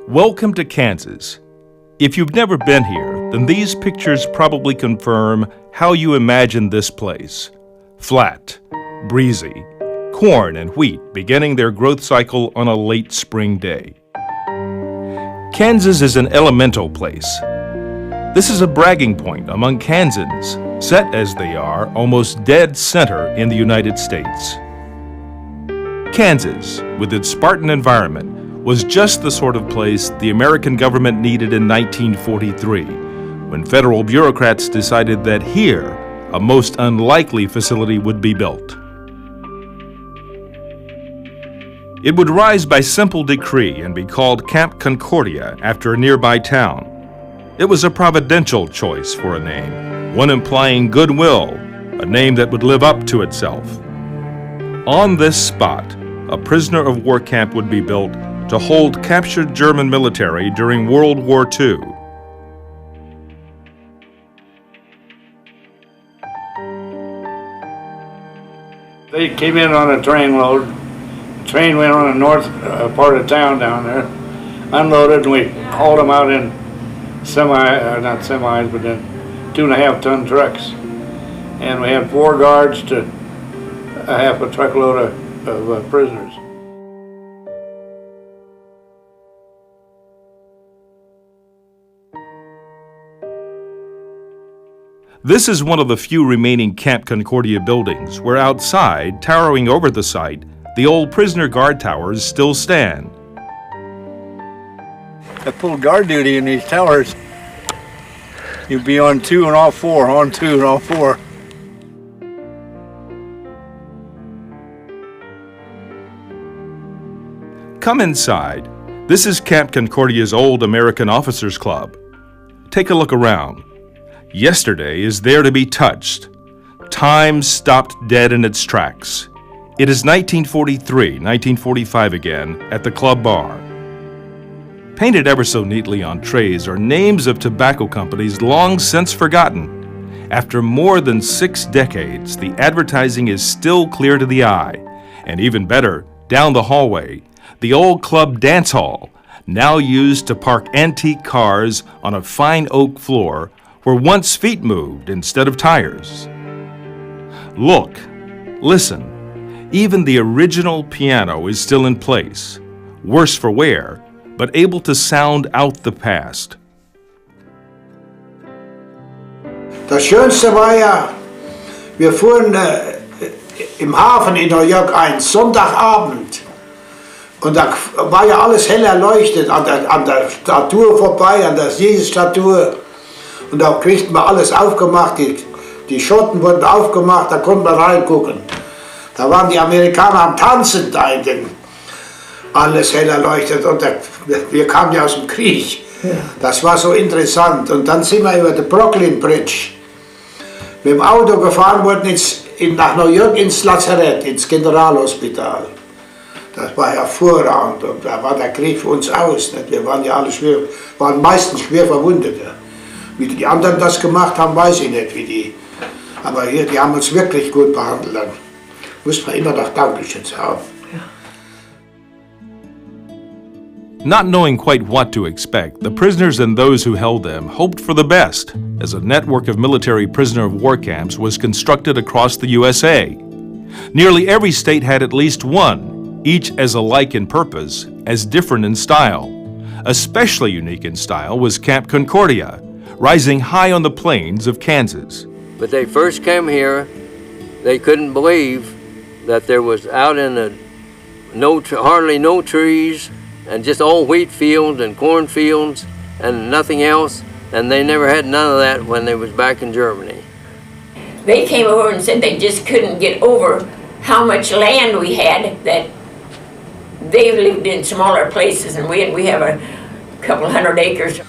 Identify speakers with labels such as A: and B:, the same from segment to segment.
A: Welcome to Kansas. If you've never been here, then these pictures probably confirm how you imagine this place. Flat, breezy, corn and wheat beginning their growth cycle on a late spring day. Kansas is an elemental place. This is a bragging point among Kansans, set as they are almost dead center in the United States. Kansas, with its Spartan environment, was just the sort of place the American government needed in 1943, when federal bureaucrats decided that here, a most unlikely facility would be built. It would rise by simple decree and be called Camp Concordia after a nearby town. It was a providential choice for a name, one implying goodwill, a name that would live up to itself. On this spot, a prisoner of war camp would be built to hold captured German military during World War II.
B: They came in on a train load. The train went on the north part of town down there, unloaded, and we hauled them out in not semis, but in 2.5-ton trucks. And we had 4 guards to a half a truckload of prisoners.
A: This is one of the few remaining Camp Concordia buildings where outside, towering over the site, the old prisoner guard towers still stand.
C: I pulled guard duty in these towers. You'd be on 2 and off 4, on 2 and off 4.
A: Come inside. This is Camp Concordia's old American Officers Club. Take a look around. Yesterday is there to be touched. Time stopped dead in its tracks. It is 1943, 1945 again, at the club bar. Painted ever so neatly on trays are names of tobacco companies long since forgotten. After more than 6 decades, the advertising is still clear to the eye. And even better, down the hallway, the old club dance hall, now used to park antique cars on a fine oak floor where once feet moved instead of tires. Look, listen, even the original piano is still in place, worse for wear, but able to sound out the past.
D: Das Schönste war ja, wir fuhren im Hafen in New York ein, Sonntagabend. Und da war ja alles hell erleuchtet, an der Statue vorbei, an der Jesus-Statue. Und da kriegten wir alles aufgemacht, die Schotten wurden aufgemacht, da konnten wir reingucken. Da waren die Amerikaner am Tanzen da in den, alles hell erleuchtet und wir kamen ja aus dem Krieg. Ja. Das war so interessant. Und dann sind wir über die Brooklyn Bridge mit dem Auto gefahren, wurden nach New York ins Lazarett, ins Generalhospital. Das war hervorragend und da war der Krieg für uns aus. Nicht? Wir waren ja alle waren meistens schwer Verwundete. Wie die anderen das gemacht haben, weiß ich nicht, aber hier, die haben uns wirklich gut behandelt. Dann muss man immer noch Dankeschön sagen.
A: Not knowing quite what to expect, the prisoners and those who held them hoped for the best, as a network of military prisoner of war camps was constructed across the USA. Nearly every state had at least one, each as alike in purpose, as different in style. Especially unique in style was Camp Concordia, rising high on the plains of Kansas.
E: But they first came here, they couldn't believe that there was out in the hardly no trees and just all wheat fields and corn fields and nothing else, and they never had none of that when they was back in Germany.
F: They came over and said they just couldn't get over how much land we had, that they lived in smaller places and we have a couple 100 acres.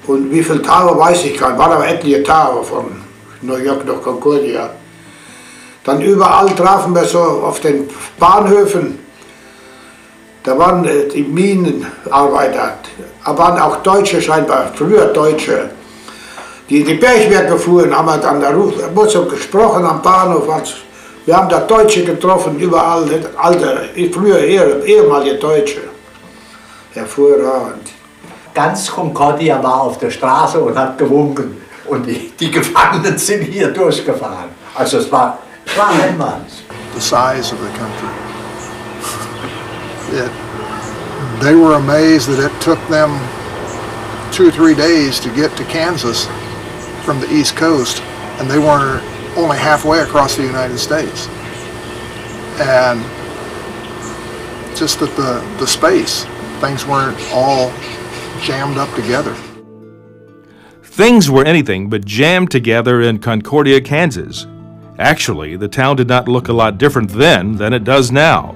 D: Und wie viele Tage weiß ich gar nicht, waren aber etliche Tage von New York nach Concordia. Dann überall trafen wir so auf den Bahnhöfen, da waren die Minenarbeiter, da waren auch Deutsche scheinbar, früher Deutsche, die in die Bergwerke fuhren, haben wir dann da wurde so gesprochen am Bahnhof. Wir haben da Deutsche getroffen, überall, alte, früher ehemalige Deutsche. Hervorragend.
G: Ganz Concordia war auf der Straße und hat gewunken. Und die Gefangenen sind hier durchgefahren. Also es war einmalig.
H: The size of the country. They were amazed that it took them 2 or 3 days to get to Kansas from the East Coast, and they were only halfway across the United States. And just that the space, things weren't all jammed up together.
A: Things were anything but jammed together in Concordia, Kansas. Actually, the town did not look a lot different then than it does now.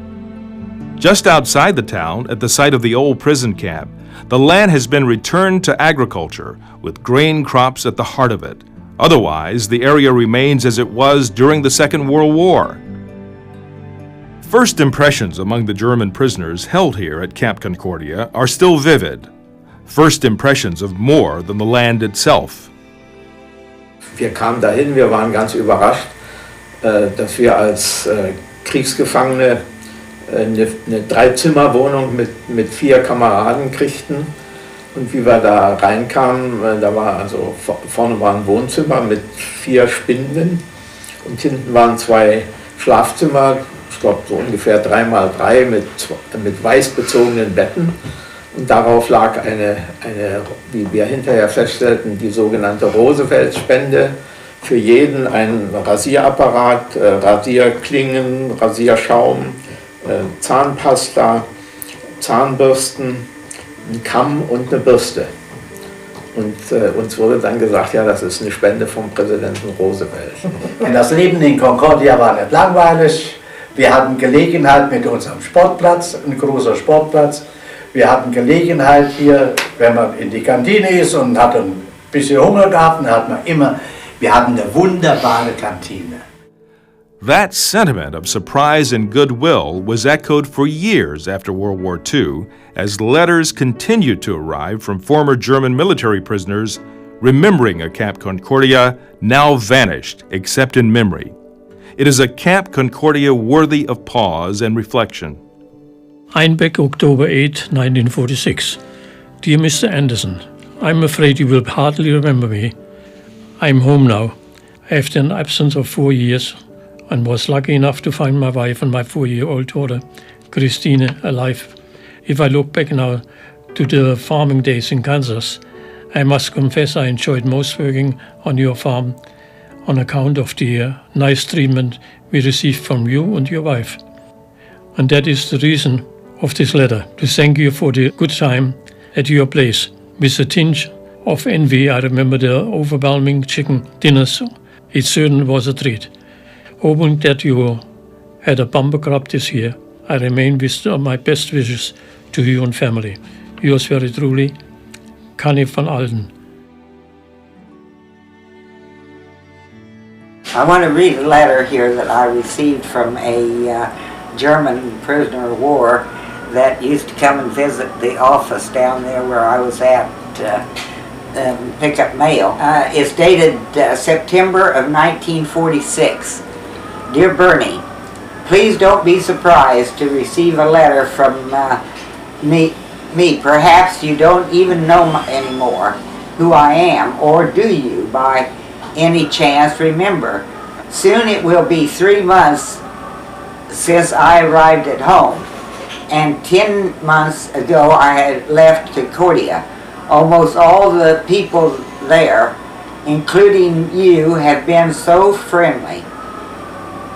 A: Just outside the town, at the site of the old prison camp, the land has been returned to agriculture, with grain crops at the heart of it. Otherwise, the area remains as it was during the Second World War. First impressions among the German prisoners held here at Camp Concordia are still vivid. First impressions of more than the land itself.
I: Wir kamen dahin, wir waren ganz überrascht, dass wir als Kriegsgefangene eine 3-Zimmer-Wohnung mit 4 Kameraden kriegten. Und wie wir da reinkamen, da war also vorne war ein Wohnzimmer mit 4 Spinden und hinten waren 2 Schlafzimmer, ich glaube so ungefähr 3x3 mit weiß bezogenen Betten. Und darauf lag eine, wie wir hinterher feststellten, die sogenannte Roosevelt-Spende. Für jeden ein Rasierapparat, Rasierklingen, Rasierschaum, Zahnpasta, Zahnbürsten, ein Kamm und eine Bürste. Und uns wurde dann gesagt, ja, das ist eine Spende vom Präsidenten Roosevelt.
G: Und das Leben in Concordia war nicht langweilig. Wir hatten Gelegenheit mit unserem Sportplatz, ein großer Sportplatz. Wir hatten Gelegenheit hier, wenn man in die Kantine ist und hat ein bisschen Hunger gehabt, dann hat man immer, wir hatten eine wunderbare Kantine.
A: That sentiment of surprise and goodwill was echoed for years after World War II as letters continued to arrive from former German military prisoners remembering a Camp Concordia now vanished except in memory. It is a Camp Concordia worthy of pause and reflection.
J: Einbeck, October 8, 1946. Dear Mr. Anderson, I'm afraid you will hardly remember me. I'm home now, after an absence of 4 years, and was lucky enough to find my wife and my 4-year-old daughter, Christine, alive. If I look back now to the farming days in Kansas, I must confess I enjoyed most working on your farm on account of the nice treatment we received from you and your wife. And that is the reason of this letter, to thank you for the good time at your place. With a tinge of envy, I remember the overwhelming chicken dinners. It certainly was a treat. Hoping that you had a bumper crop this year, I remain with my best wishes to you and family. Yours very truly, Connie van Alden.
K: I want to read a letter here that I received from a German prisoner of war that used to come and visit the office down there where I was at, pick up mail. It's dated September of 1946. Dear Bernie, please don't be surprised to receive a letter from me. Perhaps you don't even know anymore who I am, or do you by any chance remember? Soon it will be 3 months since I arrived at home, and 10 months ago I had left Concordia. Almost all the people there, including you, have been so friendly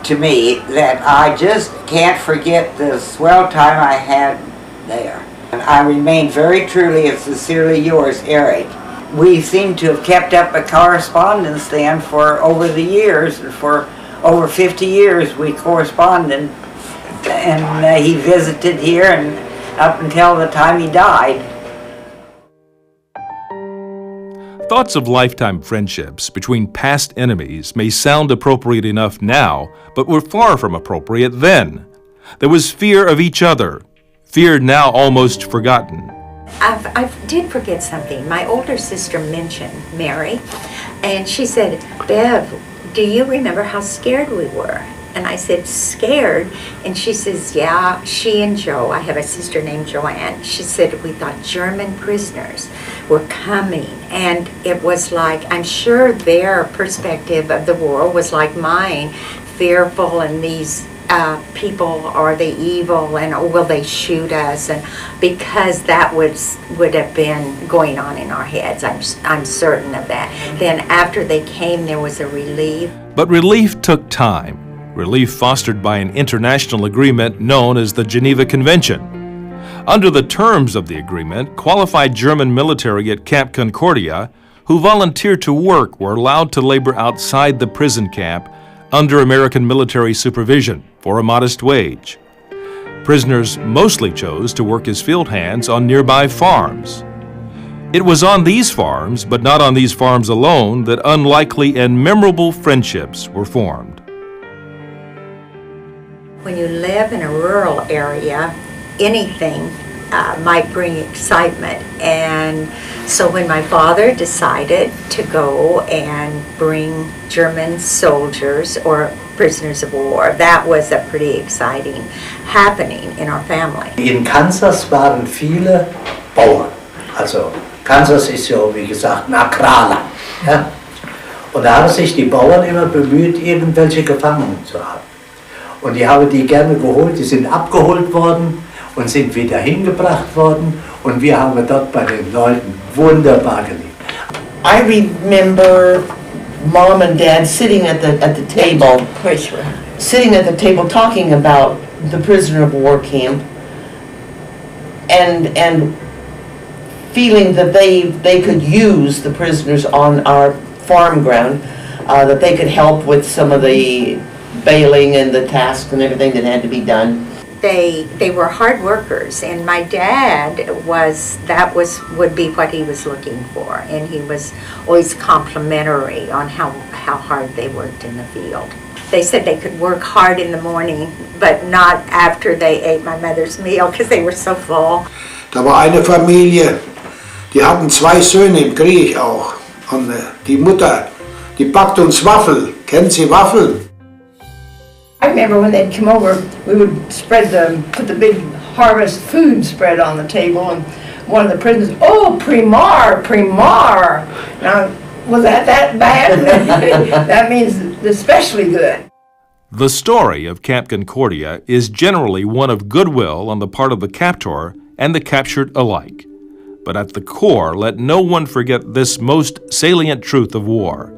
K: to me that I just can't forget the swell time I had there. And I remain very truly and sincerely yours, Eric. We seem to have kept up a correspondence then for over the years. For over 50 years we corresponded, and he visited here and up until the time he died.
A: Thoughts of lifetime friendships between past enemies may sound appropriate enough now, but were far from appropriate then. There was fear of each other, fear now almost forgotten.
L: I did forget something. My older sister mentioned Mary, and she said, Bev, do you remember how scared we were? And I said, scared? And she says, yeah, she and Joe, I have a sister named Joanne, she said, we thought German prisoners were coming. And it was like, I'm sure their perspective of the war was like mine, fearful, and these people, are they evil, and oh, will they shoot us? And because that would have been going on in our heads, I'm certain of that. Then after they came, there was a relief.
A: But relief took time. Relief fostered by an international agreement known as the Geneva Convention. Under the terms of the agreement, qualified German military at Camp Concordia who volunteered to work were allowed to labor outside the prison camp under American military supervision for a modest wage. Prisoners mostly chose to work as field hands on nearby farms. It was on these farms, but not on these farms alone, that unlikely and memorable friendships were formed.
L: When you live in a rural area, anything might bring excitement. And so when my father decided to go and bring German soldiers or prisoners of war, that was a pretty exciting happening in our family.
G: In Kansas waren viele Bauern. Also Kansas ist ja, wie gesagt, ein Agrarland. Ja? Und da haben sich die Bauern immer bemüht, irgendwelche Gefangenen zu haben. Und die haben die gerne geholt, die sind abgeholt worden und sind wieder hingebracht worden. Und wir haben dort bei den Leuten wunderbar gelebt.
M: I remember Mom and Dad sitting at the table, talking about the prisoner of war camp, and feeling that they could use the prisoners on our farm ground, that they could help with some of the baling and the tasks and everything that had to be done.
L: They were hard workers, and my dad would be what he was looking for, and he was always complimentary on how hard they worked in the field. They said they could work hard in the morning, but not after they ate my mother's meal, because they were so full.
D: Da war eine Familie, die hatten 2 Söhne im Krieg auch, und die Mutter, die backt uns Waffeln. Kennen Sie Waffeln?
N: I remember when they'd come over, we would put the big harvest food spread on the table, and one of the prisoners, oh, Primar. Now, was that bad? That means especially good.
A: The story of Camp Concordia is generally one of goodwill on the part of the captor and the captured alike. But at the core, let no one forget this most salient truth of war.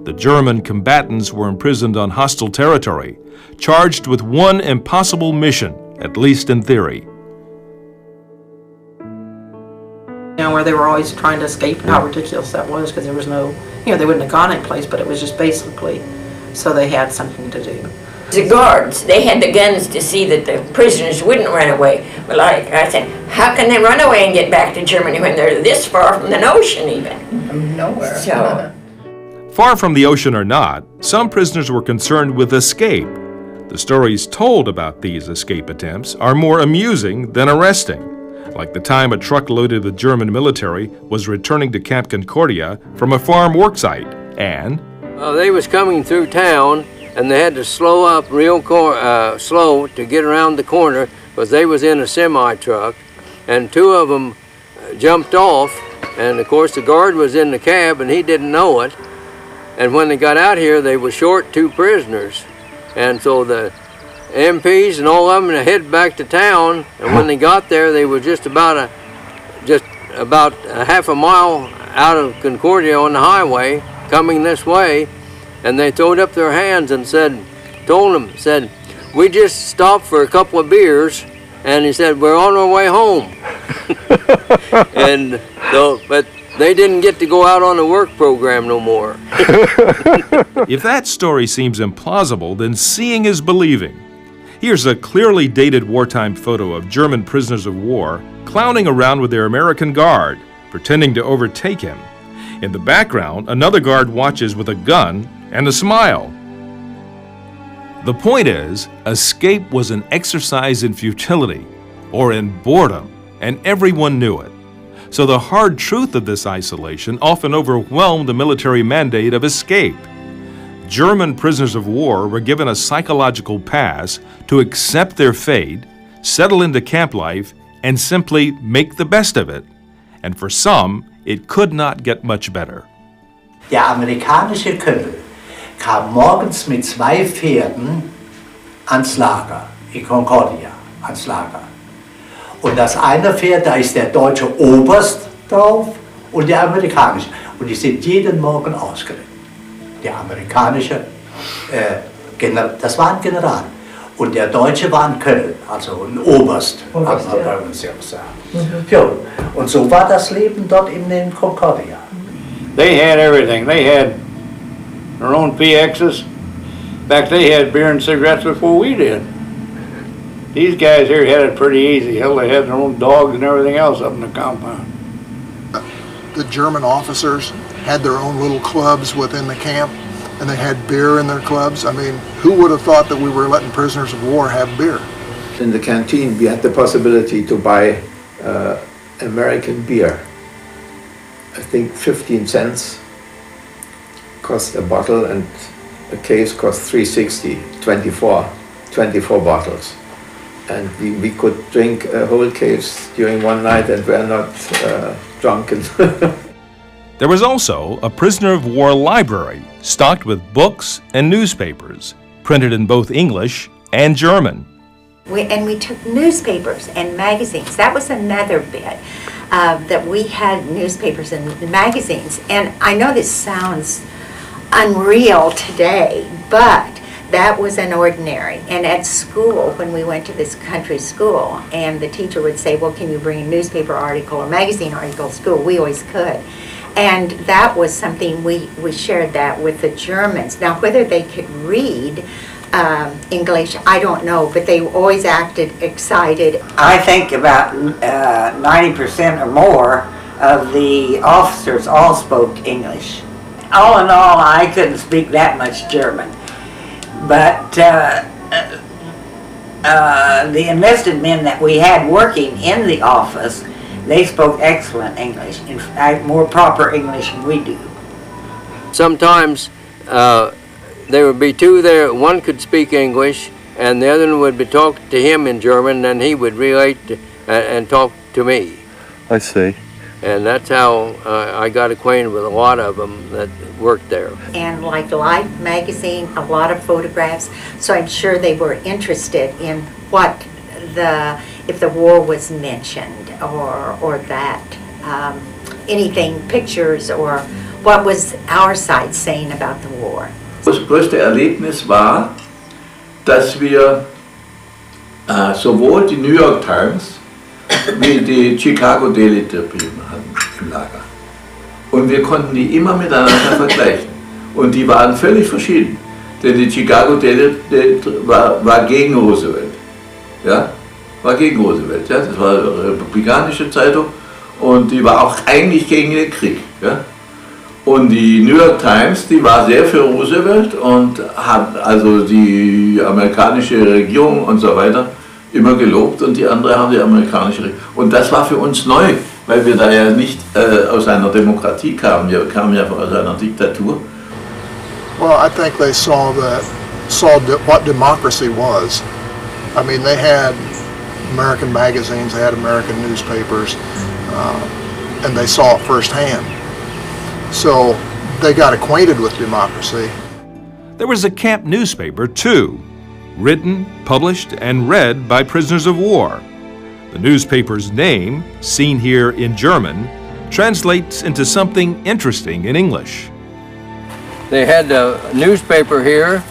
A: The German combatants were imprisoned on hostile territory, charged with one impossible mission, at least in theory.
O: Where they were always trying to escape, how ridiculous that was, because there was no, they wouldn't have gone any place, but it was just basically so they had something to do.
F: The guards, they had the guns to see that the prisoners wouldn't run away. But like I said, how can they run away and get back to Germany when they're this far from the ocean even?
N: From nowhere.
F: So,
A: far from the ocean or not, some prisoners were concerned with escape. The stories told about these escape attempts are more amusing than arresting, like the time a truck loaded with German military was returning to Camp Concordia from a farm worksite, and
E: they was coming through town, and they had to slow up real slow to get around the corner, because they was in a semi-truck, and 2 of them jumped off, and of course the guard was in the cab, and he didn't know it. And when they got out here, they were short 2 prisoners. And so the MPs and all of them headed back to town, and when they got there, they were just about a half a mile out of Concordia on the highway, coming this way, and they throwed up their hands and told them, we just stopped for a couple of beers, and he said, we're on our way home. And so, but they didn't get to go out on the work program no more.
A: If that story seems implausible, then seeing is believing. Here's a clearly dated wartime photo of German prisoners of war clowning around with their American guard, pretending to overtake him. In the background, another guard watches with a gun and a smile. The point is, escape was an exercise in futility, or in boredom, and everyone knew it. So the hard truth of this isolation often overwhelmed the military mandate of escape. German prisoners of war were given a psychological pass to accept their fate, settle into camp life, and simply make the best of it. And for some, it could not get much better.
G: Der amerikanische Köppel kam morgens mit 2 Pferden ans Lager, in Concordia, ans Lager. Und das eine Pferd, da ist der deutsche Oberst drauf und der amerikanische. Und die sind jeden Morgen ausgeritten. Der amerikanische, das war ein General. Und der Deutsche war ein Colonel, also ein Oberst, hat man bei uns ja gesagt. Ja, und so war das Leben dort in Concordia.
B: They had everything. They had their own PXs. In fact, they had beer and cigarettes before we did. These guys here had it pretty easy. Hell, they had their own dogs and everything else up in the compound.
H: The German officers had their own little clubs within the camp, and they had beer in their clubs. I mean, who would have thought that we were letting prisoners of war have beer?
I: In the canteen, we had the possibility to buy American beer. I think 15 cents cost a bottle, and a case cost $3.60, 24 bottles. And we could drink a whole case during one night and were not drunken.
A: There was also a prisoner of war library stocked with books and newspapers, printed in both English and German.
L: We took newspapers and magazines. That was another bit, that we had newspapers and magazines. And I know this sounds unreal today, but that was an ordinary. And at school, when we went to this country school, and the teacher would say, well, can you bring a newspaper article or magazine article to school? We always could. And that was something we shared that with the Germans. Now, whether they could read English, I don't know, but they always acted excited.
K: I think about 90% or more of the officers all spoke English. All in all, I couldn't speak that much German. But the enlisted men that we had working in the office, they spoke excellent English, in fact, more proper English than we do.
E: Sometimes there would be two there, one could speak English, and the other one would be talking to him in German, and he would relate and talk to me.
P: I see.
E: And that's how I got acquainted with a lot of them that worked there.
L: And like Life magazine, a lot of photographs, so I'm sure they were interested in what if the war was mentioned, or that, anything, pictures, or what was our side saying about the war.
Q: Das größte Erlebnis war, dass wir sowohl die New York Times wie die Chicago Daily Tribune hatten im Lager. Und wir konnten die immer miteinander vergleichen. Und die waren völlig verschieden. Denn die Chicago Daily war gegen Roosevelt. Ja? War gegen Roosevelt. Ja? Das war eine republikanische Zeitung. Und die war auch eigentlich gegen den Krieg. Ja? Und die New York Times, die war sehr für Roosevelt und hat also die amerikanische Regierung und so weiter immer gelobt, und die andere haben die amerikanische Regierung. Und das war für uns neu, weil wir da ja nicht aus einer Demokratie kamen, wir kamen ja aus einer Diktatur.
H: Well, I think they saw what democracy was. I mean, they had American magazines, they had American newspapers, and they saw it firsthand. So they got acquainted with democracy.
A: There was a camp newspaper, too, written, published, and read by prisoners of war. The newspaper's name, seen here in German, translates into something interesting in English.
E: They had a newspaper here,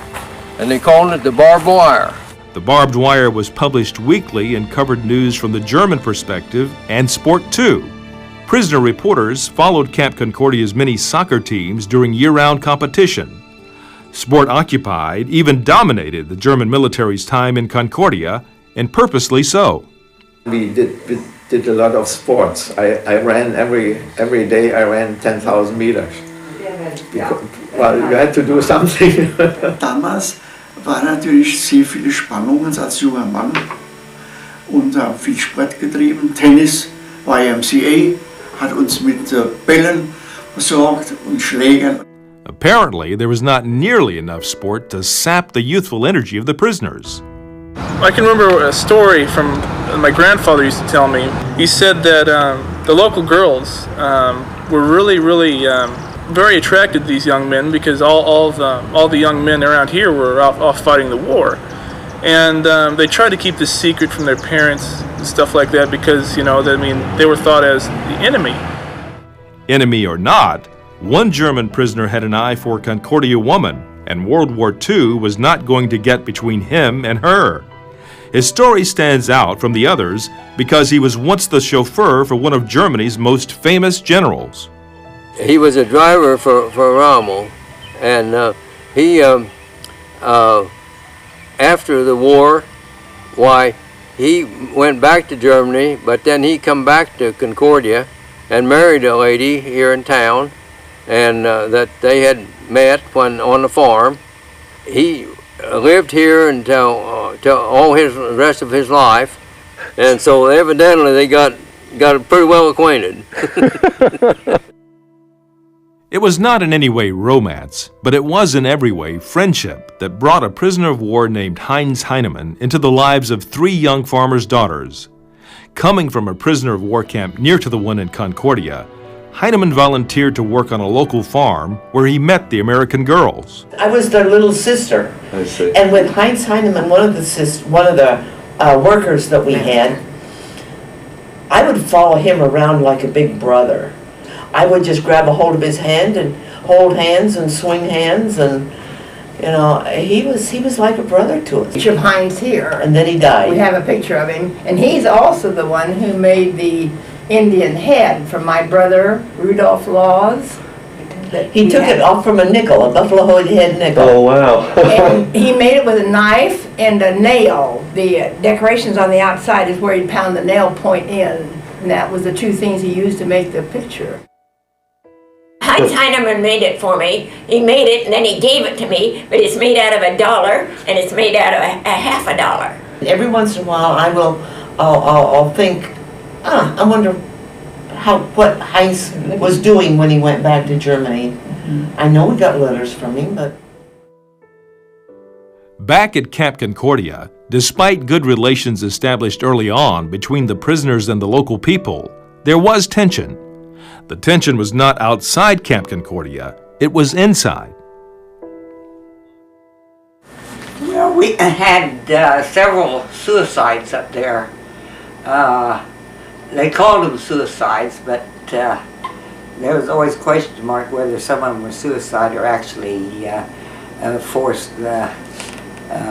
E: and they called it the Barbed Wire.
A: The Barbed Wire was published weekly and covered news from the German perspective and sport, too. Prisoner reporters followed Camp Concordia's many soccer teams during year-round competition. Sport occupied, even dominated the German military's time in Concordia, and purposely so.
I: We did a lot of sports. I ran every day. I ran 10,000 meters. Well, you had to do something.
R: Damals war natürlich sehr viele Spannungen als junger Mann und habe viel Sport getrieben. Tennis, YMCA hat uns mit Bällen versorgt und Schlägern.
A: Apparently, there was not nearly enough sport to sap the youthful energy of the prisoners.
P: I can remember a story from my grandfather used to tell me. He said that the local girls were really very attracted to these young men because all the young men around here were off fighting the war. And they tried to keep this secret from their parents and stuff like that because, you know, they were thought as the enemy.
A: Enemy or not, one German prisoner had an eye for Concordia woman, and World War II was not going to get between him and her. His story stands out from the others because he was once the chauffeur for one of Germany's most famous generals.
E: He was a driver for Rommel, and he, after the war, why, he went back to Germany, but then he come back to Concordia and married a lady here in town, and that they had met when on the farm. He lived here until all the rest of his life, and so evidently they got pretty well acquainted.
A: It was not in any way romance, but it was in every way friendship that brought a prisoner of war named Heinz Heinemann into the lives of 3 young farmers' daughters. Coming from a prisoner of war camp near to the one in Concordia, Heinemann volunteered to work on a local farm where he met the American girls.
M: I was their little sister.
I: I see.
M: And with Heinz Heinemann, one of the workers that we had, I would follow him around like a big brother. I would just grab a hold of his hand and hold hands and swing hands, and you know, he was like a brother to us.
N: Picture of Heinz here.
M: And then he died.
N: We have a picture of him, and he's also the one who made the Indian head for my brother Rudolph Laws.
M: He took it off from a nickel, a buffalo head nickel.
I: Oh, wow.
N: And he made it with a knife and a nail. The decorations on the outside is where he'd pound the nail point in, and that was the 2 things he used to make the picture.
F: Heinz Heinemann made it for me. He made it and then he gave it to me, but it's made out of $1 and it's made out of a half a dollar.
M: Every once in a while I'll think, I wonder what Heinz was doing when he went back to Germany. I know we got letters from him, but...
A: Back at Camp Concordia, despite good relations established early on between the prisoners and the local people, there was tension. The tension was not outside Camp Concordia, it was inside.
K: Well, we had several suicides up there. They called them suicides, but there was always a question mark whether some of them were suicide or actually forced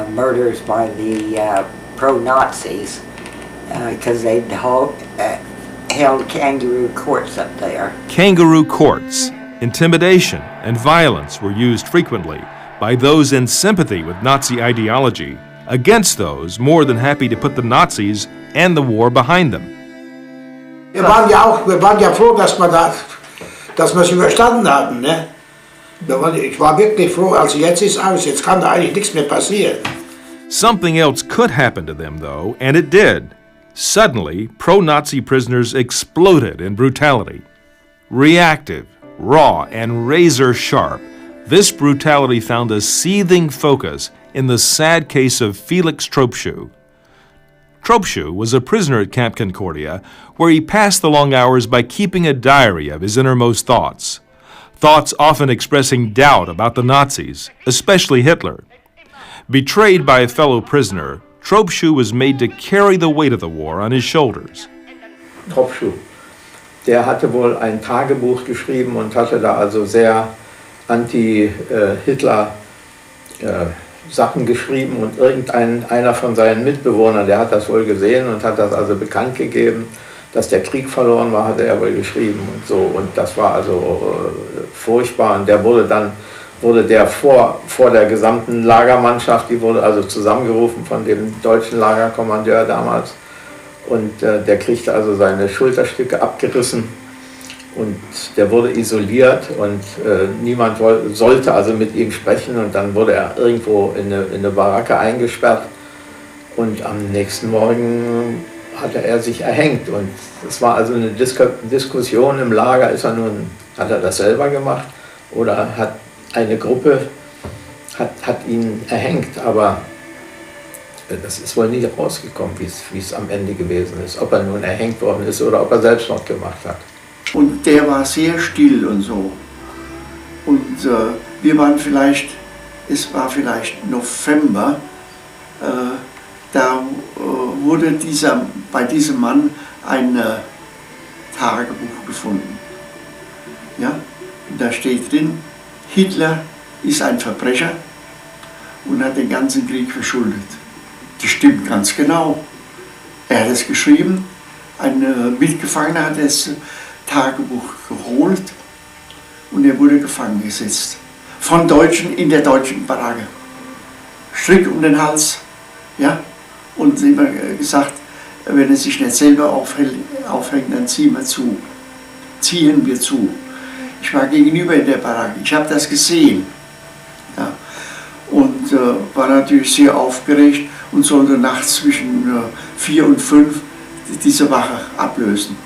K: murders by the pro-Nazis, because they'd held kangaroo courts up there.
A: Kangaroo courts, intimidation, and violence were used frequently by those in sympathy with Nazi ideology against those more than happy to put the Nazis and the war behind them.
D: Wir waren ja froh, dass wir es überstanden hatten. Ne? Ich war wirklich froh, also jetzt ist aus, jetzt kann da eigentlich nichts mehr passieren.
A: Something else could happen to them, though, and it did. Suddenly, pro-Nazi prisoners exploded in brutality. Reactive, raw, and razor-sharp, this brutality found a seething focus in the sad case of Felix Tropschuh. Tropschuh was a prisoner at Camp Concordia, where he passed the long hours by keeping a diary of his innermost thoughts. Thoughts often expressing doubt about the Nazis, especially Hitler. Betrayed by a fellow prisoner, Tropschuh was made to carry the weight of the war on his shoulders.
I: Tropschuh, der hatte wohl ein Tagebuch geschrieben und hatte da also sehr anti-Hitler Sachen geschrieben, und einer von seinen Mitbewohnern, der hat das wohl gesehen und hat das also bekannt gegeben, dass der Krieg verloren war, hat er wohl geschrieben und so, und das war also furchtbar, und der wurde der vor der gesamten Lagermannschaft, die wurde also zusammengerufen von dem deutschen Lagerkommandeur damals, und der kriegte also seine Schulterstücke abgerissen und der wurde isoliert, und niemand sollte also mit ihm sprechen, und dann wurde er irgendwo in eine Baracke eingesperrt, und am nächsten Morgen hatte er sich erhängt, und es war also eine Diskussion im Lager, hat er das selber gemacht oder hat eine Gruppe hat ihn erhängt, aber das ist wohl nie rausgekommen, wie es am Ende gewesen ist. Ob er nun erhängt worden ist oder ob er Selbstmord gemacht hat.
R: Und der war sehr still und so. Und wir waren es war vielleicht November, da wurde bei diesem Mann ein Tagebuch gefunden. Ja? Und da steht drin, Hitler ist ein Verbrecher und hat den ganzen Krieg verschuldet. Das stimmt ganz genau. Er hat es geschrieben, ein Mitgefangener hat das Tagebuch geholt und er wurde gefangen gesetzt. Von Deutschen in der deutschen Baracke. Strick um den Hals. Ja? Und immer gesagt, wenn er sich nicht selber aufhängt, dann ziehen wir zu. Ziehen wir zu. Ich war gegenüber in der Baracke, ich habe das gesehen. Ja. Und war natürlich sehr aufgeregt und sollte nachts zwischen 4 und 5 diese Wache ablösen.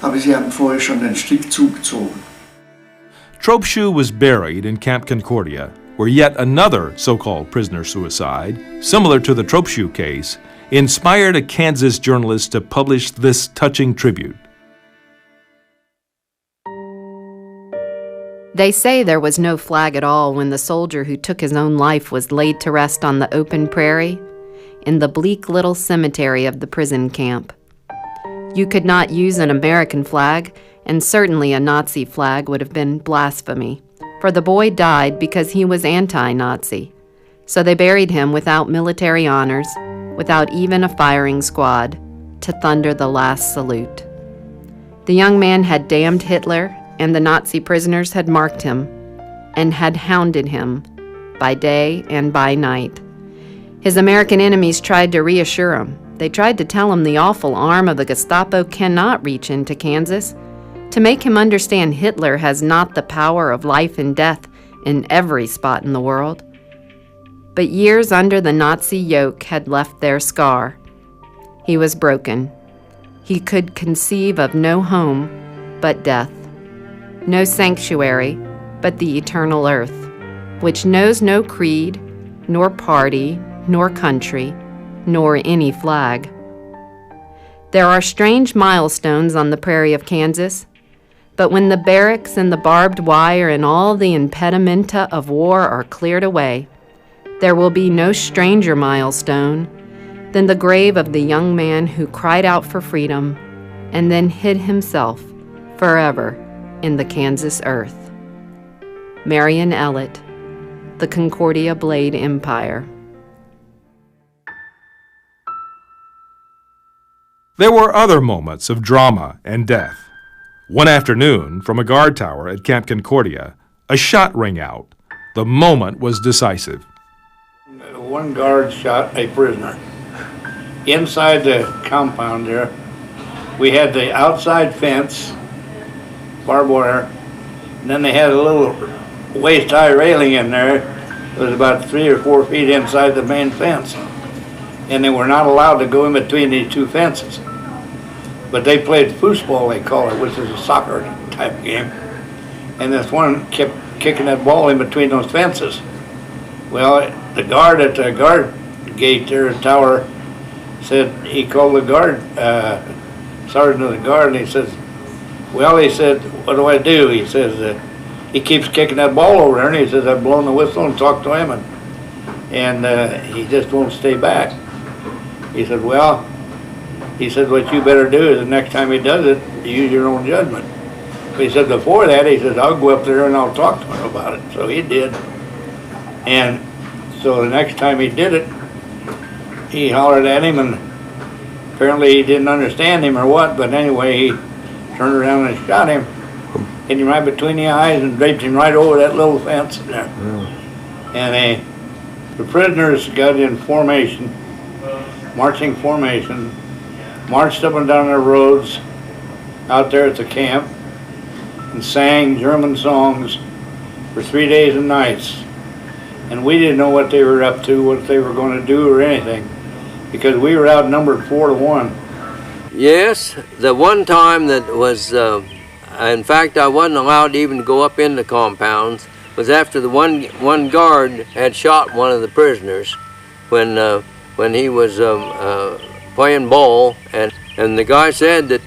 R: Aber sie haben vorher schon den Strick zugezogen.
A: Topeka was buried in Camp Concordia, where yet another so-called prisoner suicide, similar to the Topeka case, inspired a Kansas journalist to publish this touching tribute.
S: They say there was no flag at all when the soldier who took his own life was laid to rest on the open prairie in the bleak little cemetery of the prison camp. You could not use an American flag, and certainly a Nazi flag would have been blasphemy, for the boy died because he was anti-Nazi. So they buried him without military honors, without even a firing squad, to thunder the last salute. The young man had damned Hitler, and the Nazi prisoners had marked him and had hounded him by day and by night. His American enemies tried to reassure him. They tried to tell him the awful arm of the Gestapo cannot reach into Kansas, to make him understand Hitler has not the power of life and death in every spot in the world. But years under the Nazi yoke had left their scar. He was broken. He could conceive of no home but death, no sanctuary but the eternal earth, which knows no creed, nor party, nor country, nor any flag. There are strange milestones on the prairie of Kansas, but when the barracks and the barbed wire and all the impedimenta of war are cleared away, there will be no stranger milestone than the grave of the young man who cried out for freedom and then hid himself forever in the Kansas earth. Marion Ellett, The Concordia Blade Empire.
A: There were other moments of drama and death. One afternoon, from a guard tower at Camp Concordia, a shot rang out. The moment was decisive.
B: One guard shot a prisoner. Inside the compound there, we had the outside fence, barbed wire, and then they had a little waist-high railing in there. It was about 3 or 4 feet inside the main fence. And they were not allowed to go in between these two fences. But they played foosball, they call it, which is a soccer type game. And this one kept kicking that ball in between those fences. Well, the guard at the guard gate there at the tower said, he called the guard, sergeant of the guard, and he says, well, he said, what do I do? He says, he keeps kicking that ball over there, and he says, I've blown the whistle and talked to him, and he just won't stay back. He said, well, he said, what you better do is the next time he does it, use your own judgment. But he said, before that, he says, I'll go up there and I'll talk to him about it. So he did. And so the next time he did it, he hollered at him, and apparently he didn't understand him or what, but anyway, he turned around and shot him, hit him right between the eyes and draped him right over that little fence there. And the prisoners got in formation, marching formation, marched up and down the roads out there at the camp and sang German songs for 3 days and nights. And we didn't know what they were up to, what they were going to do or anything, because we were outnumbered 4-1.
E: Yes, the one time that was, in fact, I wasn't allowed to even go up in the compounds, was after the one guard had shot one of the prisoners when he was playing ball, and the guy said that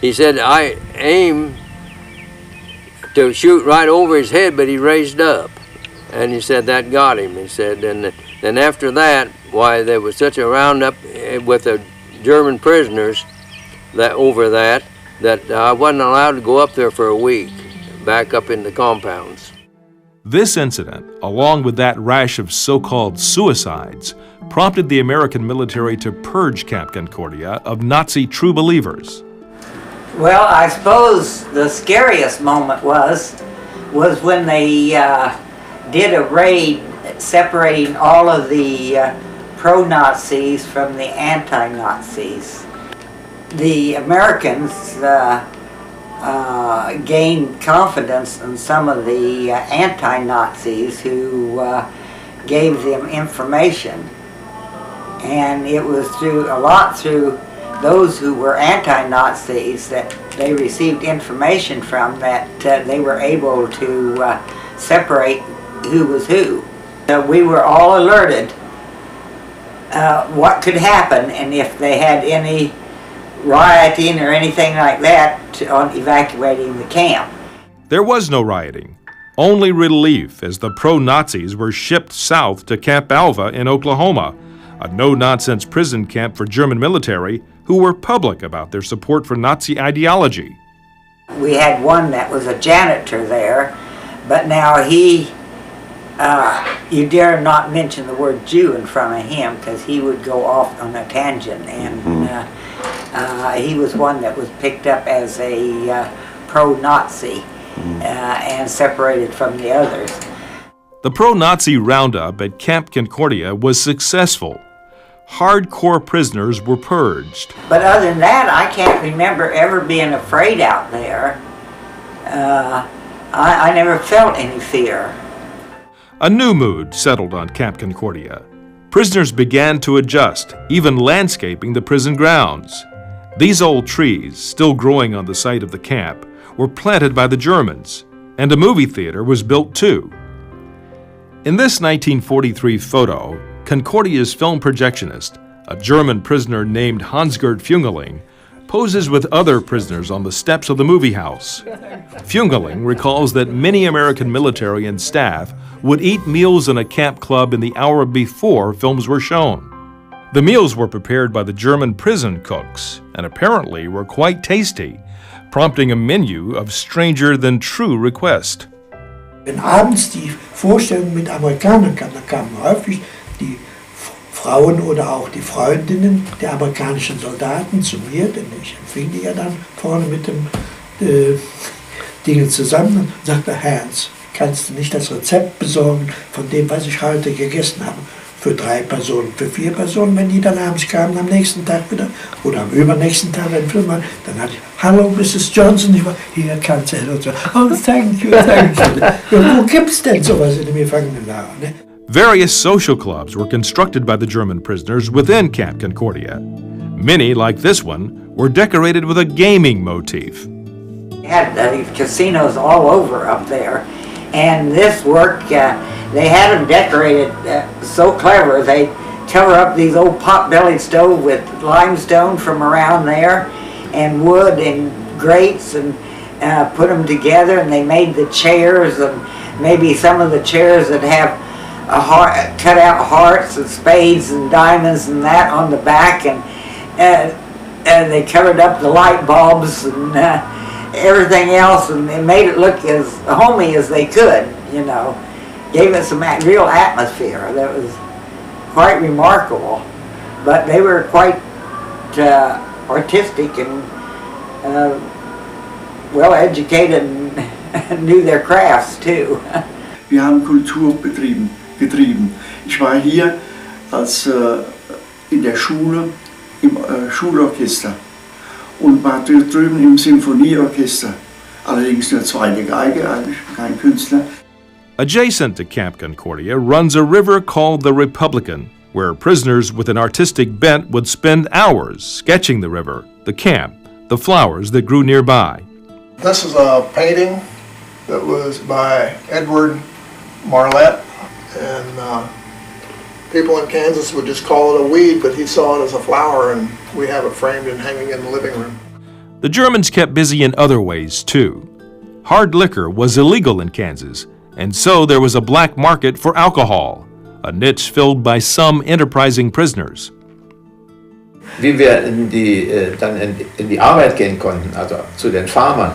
E: he said, I aim to shoot right over his head, but he raised up, and he said that got him. He said, and then after that, why there was such a roundup with the German prisoners that I wasn't allowed to go up there for a week, back up in the compounds.
A: This incident, along with that rash of so-called suicides, prompted the American military to purge Camp Concordia of Nazi true believers.
K: Well, I suppose the scariest moment was when they did a raid separating all of the pro-Nazis from the anti-Nazis. The Americans gained confidence in some of the anti-Nazis who gave them information, and it was through those who were anti-Nazis that they received information from, that they were able to separate who was who. We were all alerted what could happen, and if they had any rioting or anything like that on evacuating the camp.
A: There was no rioting, only relief as the pro-Nazis were shipped south to Camp Alva in Oklahoma, a no-nonsense prison camp for German military who were public about their support for Nazi ideology.
K: We had one that was a janitor there, but now he, you dare not mention the word Jew in front of him, because he would go off on a tangent, and he was one that was picked up as a pro-Nazi and separated from the others.
A: The pro-Nazi roundup at Camp Concordia was successful. Hardcore prisoners were purged.
K: But other than that, I can't remember ever being afraid out there. I never felt any fear.
A: A new mood settled on Camp Concordia. Prisoners began to adjust, even landscaping the prison grounds. These old trees, still growing on the site of the camp, were planted by the Germans, and a movie theater was built too. In this 1943 photo, Concordia's film projectionist, a German prisoner named Hans-Gert Fungeling, poses with other prisoners on the steps of the movie house. Fungeling recalls that many American military and staff would eat meals in a camp club in the hour before films were shown. The meals were prepared by the German prison cooks and apparently were quite tasty, prompting a menu of stranger-than-true request.
T: Wenn abends die Vorstellung mit Amerikanern kam, da kamen häufig die Frauen oder auch die Freundinnen der amerikanischen Soldaten zu mir, denn ich empfing die ja dann vorne mit dem Dinge zusammen und sagte, Hans, kannst du nicht das Rezept besorgen von dem, was ich heute gegessen habe? Für 3 Personen, für 4 Personen, wenn die dann abends kamen, am nächsten Tag wieder, oder am übernächsten Tag, wenn Film war, dann hatte ich, hallo Mrs. Johnson, ich war, hier kannst du, und so, oh, thank you, thank you. Ja, wo gibt's denn sowas in dem Gefangenenlager, ne?
A: Various social clubs were constructed by the German prisoners within Camp Concordia. Many, like this one, were decorated with a gaming motif.
K: They had casinos all over up there, and this work, they had them decorated so clever. They cover up these old pot-bellied stove with limestone from around there, and wood and grates, and put them together, and they made the chairs, and maybe some of the chairs that have cut out hearts and spades and diamonds and that on the back, and they covered up the light bulbs and everything else, and they made it look as homey as they could, you know. Gave it some real atmosphere that was quite remarkable. But they were quite artistic and well educated and knew their crafts too.
R: Wir haben Kultur getrieben. Ich war hier als in der Schule im Schulorchester und war drüben im Sinfonieorchester. Allerdings nur zweite Geige, eigentlich kein Künstler.
A: Adjacent to Camp Concordia runs a river called the Republican, where prisoners with an artistic bent would spend hours sketching the river, the camp, the flowers that grew nearby.
H: This is a painting that was by Edward Marlette, and people in Kansas would just call it a weed, but he saw it as a flower, and we have it framed and hanging in the living room.
A: The Germans kept busy in other ways, too. Hard liquor was illegal in Kansas, and so there was a black market for alcohol, a niche filled by some enterprising prisoners.
I: Wie wir dann in die Arbeit gehen konnten, also zu den Farmern,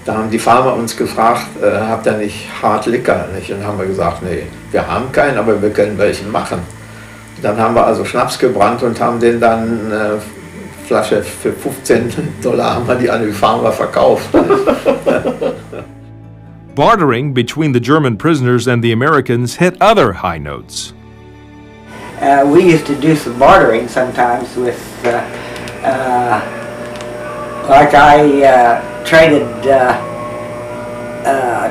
I: da haben die Farmer uns gefragt, habt ihr nicht Hard Liquor? Nicht? Und dann haben wir gesagt, nee, wir haben keinen, aber wir können welchen machen. Dann haben wir also Schnaps gebrannt und haben den dann Flasche für $15 haben wir die an die Farmer verkauft.
A: Bartering between the German prisoners and the Americans hit other high notes.
K: We used to do some bartering sometimes with, like I traded a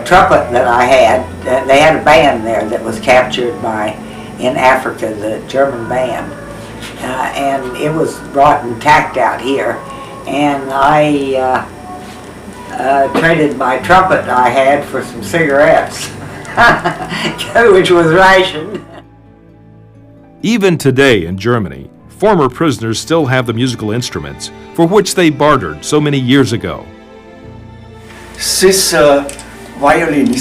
K: trumpet that I had. They had a band there that was captured in Africa, the German band. And it was brought and tacked out here. And I traded my trumpet I had for some cigarettes, which was rationed.
A: Even today in Germany, former prisoners still have the musical instruments for which they bartered so many years ago.
R: This violin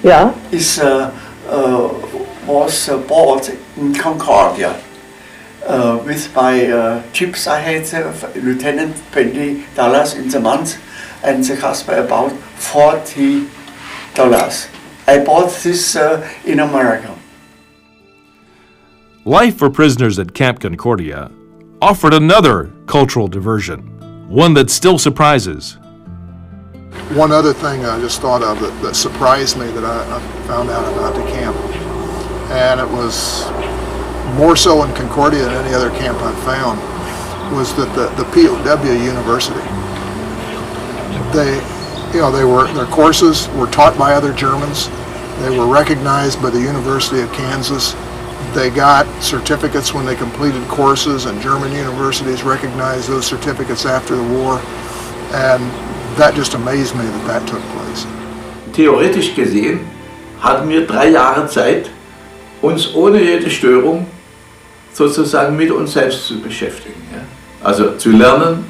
M: Yeah.
R: was bought in Concordia with my chips I had, Lieutenant $20 in the month, and the cost by about $40. I bought this in America.
A: Life for prisoners at Camp Concordia offered another cultural diversion, one that still surprises.
H: One other thing I just thought of that surprised me that I found out about the camp, and it was more so in Concordia than any other camp I've found, was that the POW University, their courses were taught by other Germans. They were recognized by the University of Kansas. They got certificates when they completed courses, and German universities recognized those certificates after the war, and that just amazed me that took place.
Q: Theoretisch gesehen hatten wir 3 Jahre Zeit, uns ohne jede Störung sozusagen mit uns selbst zu beschäftigen. Ja? Also zu lernen.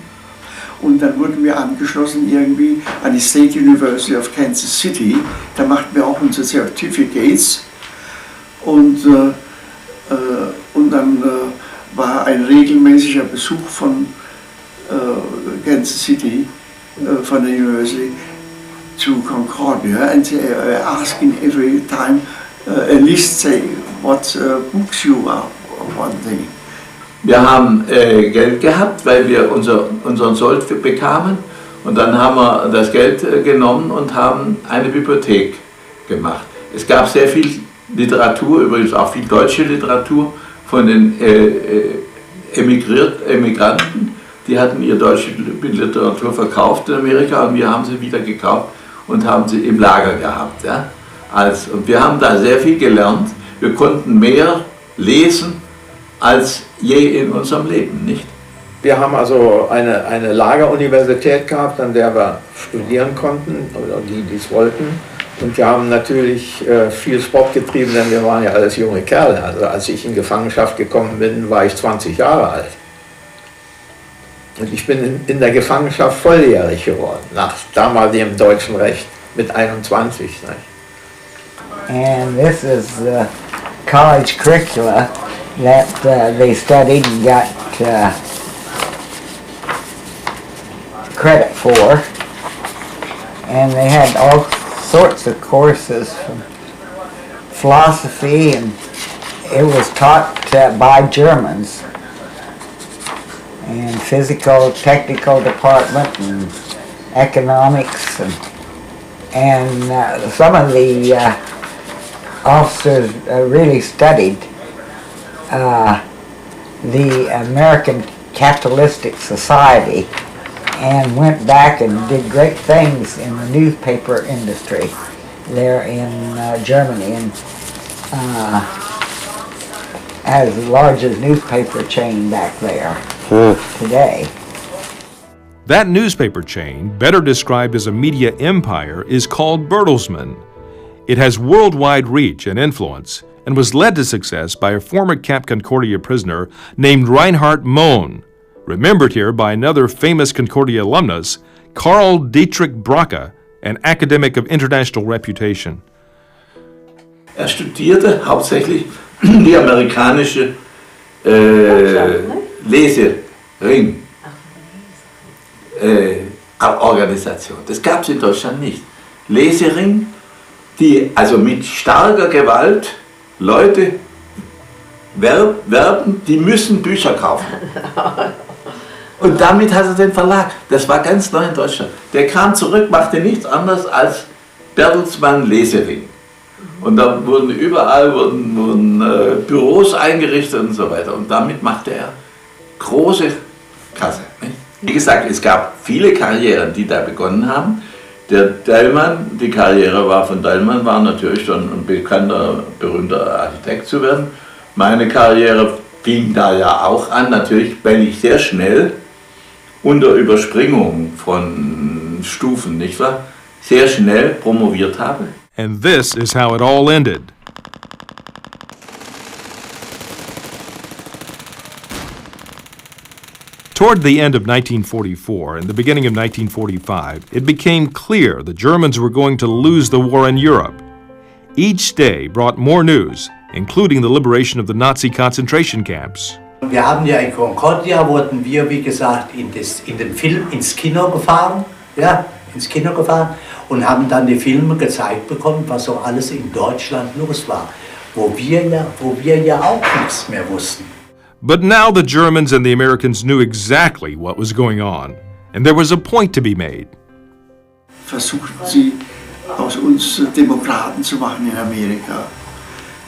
R: Und dann wurden wir angeschlossen irgendwie an die State University of Kansas City. Da machten wir auch unsere Certificates. Und dann war ein regelmäßiger Besuch von Kansas City, von der University, to Concordia, and asking every time a list, say what books you are wanting.
Q: Wir haben Geld gehabt, weil wir unseren Sold bekamen, und dann haben wir das Geld genommen und haben eine Bibliothek gemacht. Es gab sehr viel Literatur, übrigens auch viel deutsche Literatur von den Emigranten. Die hatten ihre deutsche Literatur verkauft in Amerika, und wir haben sie wieder gekauft und haben sie im Lager gehabt. Ja? Und wir haben da sehr viel gelernt. Wir konnten mehr lesen als je in unserem Leben, nicht?
I: Wir haben also eine Lageruniversität gehabt, an der wir studieren konnten, oder die es wollten. Und wir haben natürlich viel Sport getrieben, denn wir waren ja alles junge Kerle. Also als ich in Gefangenschaft gekommen bin, war ich 20 Jahre alt. Und ich bin in der Gefangenschaft volljährig geworden, nach damaligem deutschen Recht, mit 21. Nicht?
K: And this is the college curricula that they studied and got credit for. And they had all sorts of courses from philosophy, and it was taught by Germans, and physical, technical department, and economics, and some of the officers really studied the American Capitalistic Society, and went back and did great things in the newspaper industry there in Germany, and has the largest newspaper chain back there today.
A: That newspaper chain, better described as a media empire, is called Bertelsmann. It has worldwide reach and influence and was led to success by a former Camp Concordia prisoner named Reinhard Mohn, remembered here by another famous Concordia alumnus, Karl Dietrich Bracke, an academic of international reputation.
Q: Studierte hauptsächlich die amerikanische Lesering. Organisation. Das gab es in Deutschland nicht. Lesering, die also mit starker Gewalt Leute werben, die müssen Bücher kaufen. Und damit hat er den Verlag, das war ganz neu in Deutschland, der kam zurück, machte nichts anderes als Bertelsmann Lesering. Und da wurden überall Büros eingerichtet und so weiter. Und damit machte er große Kasse. Nicht? Wie gesagt, es gab viele Karrieren, die da begonnen haben. Der Dellmann, die Karriere von Dellmann war natürlich schon ein bekannter, berühmter Architekt zu werden. Meine Karriere fing da ja auch an, natürlich, weil ich sehr schnell unter Überspringung von Stufen, nicht wahr, sehr schnell promoviert habe.
A: And this is how it all ended. Toward the end of 1944 and the beginning of 1945, it became clear the Germans were going to lose the war in Europe. Each day brought more news, including the liberation of the Nazi concentration camps.
G: Wir haben ja in Concordia, wurden wir, wie gesagt, in den Film ins Kino gefahren, und haben dann die Filme gezeigt bekommen, was so alles in Deutschland los war, wo wir ja auch nichts mehr wussten.
A: But now the Germans and the Americans knew exactly what was going on, and there was a point to be made.
R: Versuchten sie, aus uns Demokraten zu machen in Amerika.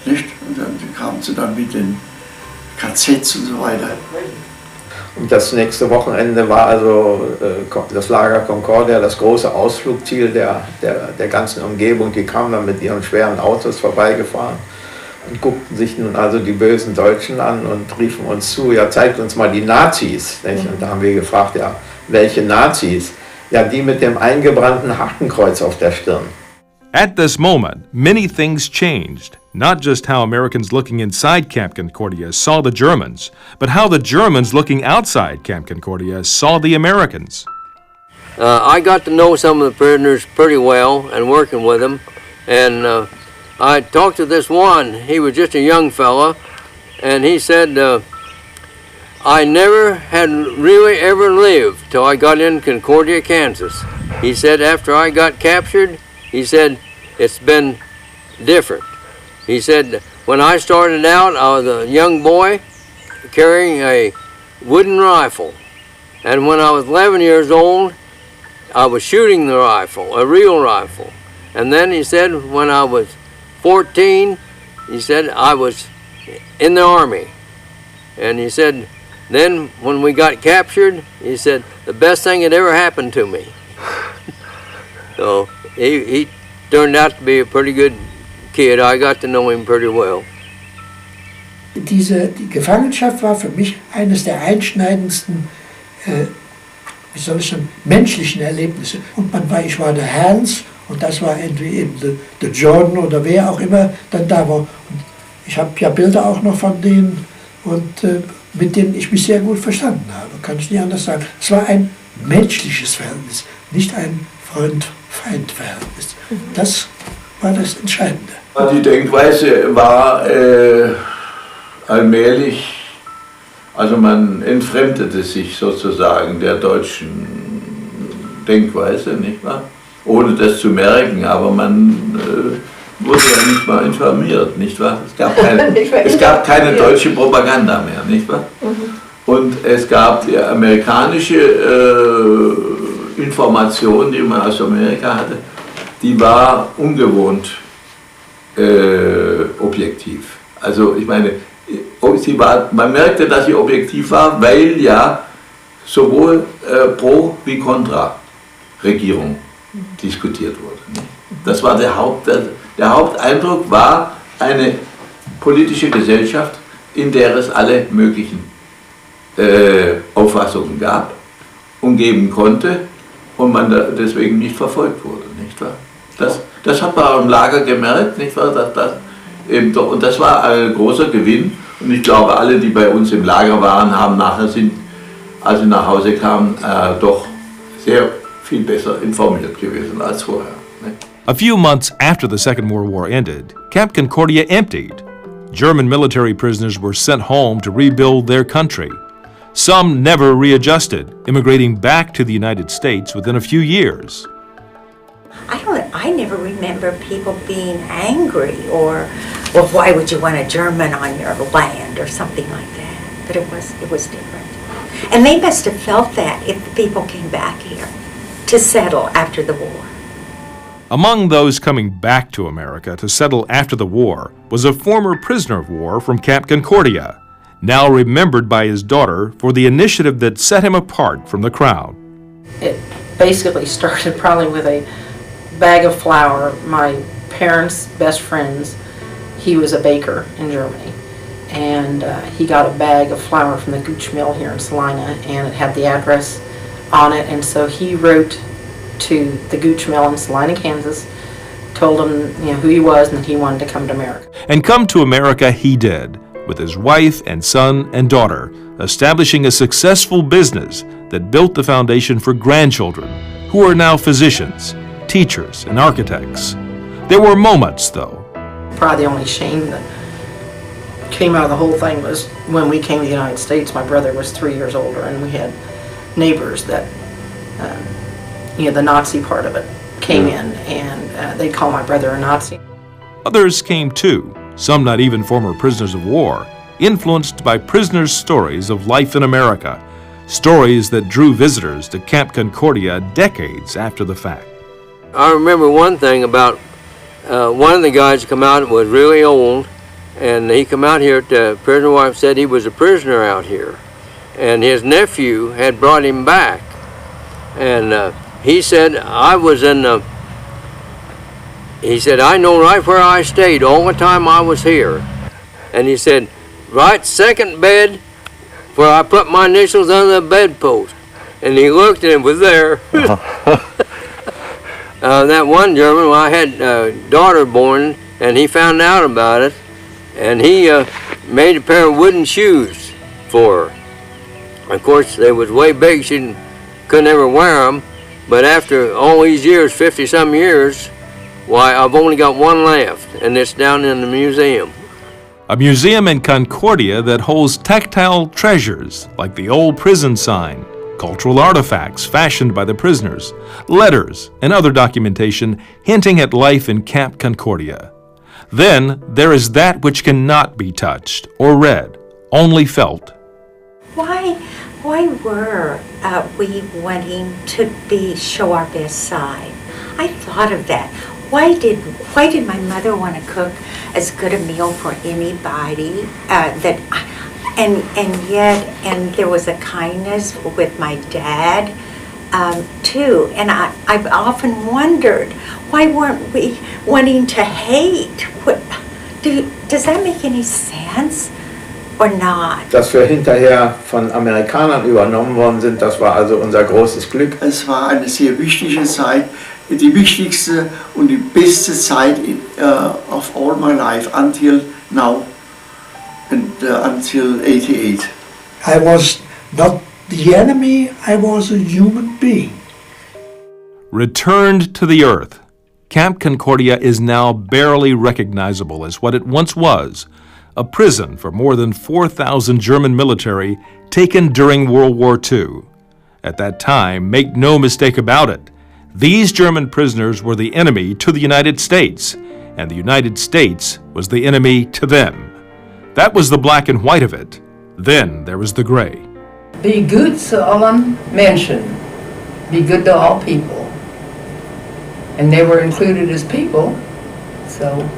R: Nicht? Und dann kamen sie dann mit den KZs und so weiter.
I: Und das nächste Wochenende war also das Lager Concordia, das große Ausflugsziel der ganzen Umgebung. Die kamen dann mit ihren schweren Autos vorbeigefahren und guckten sich nun also die bösen Deutschen an und riefen uns zu, ja, zeigt uns mal die Nazis. Nicht? Und da haben wir gefragt, ja, welche Nazis? Ja, die mit dem eingebrannten Hakenkreuz auf der Stirn.
A: At this moment, many things changed. Not just how Americans looking inside Camp Concordia saw the Germans, but how the Germans looking outside Camp Concordia saw the Americans.
E: I got to know some of the prisoners pretty well and working with them, and I talked to this one. He was just a young fella, and he said, I never had really ever lived till I got in Concordia, Kansas. He said after I got captured, he said, it's been different. He said, when I started out, I was a young boy carrying a wooden rifle. And when I was 11 years old, I was shooting the rifle, a real rifle. And then he said, when I was 14, he said, I was in the Army. And he said, then when we got captured, he said, the best thing that ever happened to me. So he turned out to be a pretty good kid. I got to know him pretty well.
T: Die Gefangenschaft war für mich eines der einschneidendsten, wie soll ich sagen, menschlichen Erlebnisse. Und ich war der Hans und das war entweder eben der Jordan oder wer auch immer dann da war. Und ich habe ja Bilder auch noch von denen und mit denen ich mich sehr gut verstanden habe, kann ich nicht anders sagen. Es war ein menschliches Verhältnis, nicht ein Freund-Feind-Verhältnis. Das war das Entscheidende.
Q: Die Denkweise war allmählich, also man entfremdete sich sozusagen der deutschen Denkweise, nicht wahr? Ohne das zu merken, aber man wurde ja nicht mal informiert, nicht wahr? Es gab keine deutsche Propaganda mehr, nicht wahr? Und es gab die amerikanische Information, die man aus Amerika hatte, die war ungewohnt objektiv. Also ich meine, man merkte, dass sie objektiv war, weil ja sowohl Pro- wie Kontra-Regierung diskutiert wurde. Das war der Haupteindruck war eine politische Gesellschaft, in der es alle möglichen Auffassungen gab umgeben konnte und man deswegen nicht verfolgt wurde, nicht wahr? Das hat man auch im Lager gemerkt, nicht wahr? Und das war ein großer Gewinn. Und ich glaube, alle, die bei uns im Lager waren, haben nachher, als sie nach Hause kamen, doch sehr viel besser informiert gewesen als vorher. Ne?
A: A few months after the Second World War ended, Camp Concordia emptied. German military prisoners were sent home to rebuild their country. Some never readjusted, immigrating back to the United States within a few years.
L: I never remember people being angry or, well, why would you want a German on your land or something like that. But it was different. And they must have felt that if the people came back here to settle after the war.
A: Among those coming back to America to settle after the war was a former prisoner of war from Camp Concordia, now remembered by his daughter for the initiative that set him apart from the crowd.
O: It basically started probably with a bag of flour. My parents' best friends, he was a baker in Germany, and he got a bag of flour from the Gooch Mill here in Salina, and it had the address on it, and so he wrote to the Gooch Mill in Salina, Kansas, told him who he was and that he wanted to come to America.
A: And come to America he did, with his wife and son and daughter, establishing a successful business that built the foundation for grandchildren, who are now physicians, teachers, and architects. There were moments, though.
O: Probably the only shame that came out of the whole thing was when we came to the United States. My brother was 3 years older, and we had neighbors that, the Nazi part of it came in, and they'd call my brother a Nazi.
A: Others came too, some not even former prisoners of war, influenced by prisoners' stories of life in America, stories that drew visitors to Camp Concordia decades after the fact.
E: I remember one thing about one of the guys come out was really old, and he come out here. The prisoner wife said he was a prisoner out here, and his nephew had brought him back, and he said he said, I know right where I stayed all the time I was here. And he said, right second bed where I put my initials on the bedpost. And he looked and it was there. That one German, I had a daughter born, and he found out about it, and he made a pair of wooden shoes for her. Of course, they was way big, she couldn't ever wear them, but after all these years, 50-some years, why, I've only got one left, and it's down in the museum.
A: A museum in Concordia that holds tactile treasures like the old prison sign, cultural artifacts fashioned by the prisoners, letters, and other documentation hinting at life in Camp Concordia. Then there is that which cannot be touched or read, only felt.
L: Why were we wanting to show our best side? I thought of that. Why did my mother want to cook as good a meal for anybody and there was a kindness with my dad too, and I've often wondered, why weren't we wanting to hate? Does that make any sense or not?
I: Dass wir hinterher von Amerikanern übernommen worden sind, das war also unser großes Glück.
R: Es war eine sehr wichtige Zeit, die wichtigste und die beste Zeit of all my life until now and until 88.
T: I was not the enemy, I was a human being.
A: Returned to the earth, Camp Concordia is now barely recognizable as what it once was, a prison for more than 4,000 German military taken during World War II. At that time, make no mistake about it, these German prisoners were the enemy to the United States, and the United States was the enemy to them. That was the black and white of it. Then there was the gray.
N: Be good to allen Menschen. Be good to all people. And they were included as people, so